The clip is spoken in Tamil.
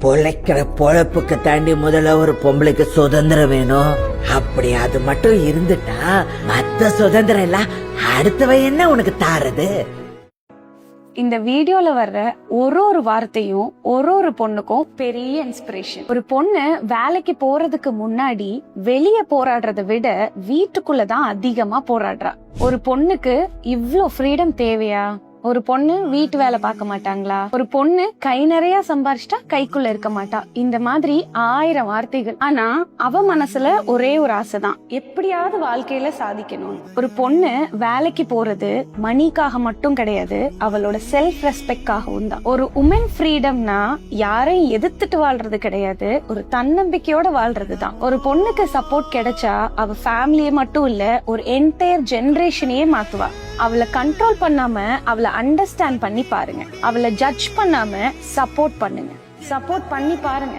பொழைக்கிற பொழப்புக்கு தாண்டி முதல்ல ஒரு பொம்பளைக்கு சுதந்திரம் வேணும். அப்படி அது மட்டும் இருந்துட்டா மத்த சுதந்திரம் எல்லாம் அடுத்தவ என்ன உனக்கு தாரது? இந்த வீடியோல வர்ற ஒரு வார்த்தையும் ஒரு பொண்ணுக்கும் பெரிய இன்ஸ்பிரேஷன். ஒரு பொண்ணு வேலைக்கு போறதுக்கு முன்னாடி வெளியே போராடுறத விட வீட்டுக்குள்ளதான் அதிகமா போராடுறா. ஒரு பொண்ணுக்கு இவ்ளோ ஃப்ரீடம் தேவையா? ஒரு பொண்ணு வீட்டு வேலை பார்க்க மாட்டாங்களா? ஒரு பொண்ணு கை நிறைய சம்பாரிச்சிட்டா கைக்குள்ள இருக்க மாட்டா. இந்த மாதிரி 1000 வார்த்தைகள். ஆனா அவ மனசுல ஒரே ஒரு ஆசைதான், எப்படியாவது வாழ்க்கையில சாதிக்கணும். ஒரு பொண்ணு வேலைக்கு போறது மணிக்காக மட்டும் கிடையாது, அவளோட செல்ஃப் ரெஸ்பெக்டாகவும் தான். ஒரு உமன் ஃப்ரீடம்னா யாரையும் எதிர்த்துட்டு வாழ்றது கிடையாது, ஒரு தன்னம்பிக்கையோட வாழ்றது தான். ஒரு பொண்ணுக்கு சப்போர்ட் கிடைச்சா அவ ஃபேமிலியை மட்டும் இல்ல, ஒரு என்டையர் ஜெனரேஷனையே மாத்துவா. அவளை கண்ட்ரோல் பண்ணாம அவளை அண்டர்ஸ்டாண்ட் பண்ணி பாருங்க. அவளை ஜட்ஜ் பண்ணாம சப்போர்ட் பண்ணுங்க. சப்போர்ட் பண்ணி பாருங்க.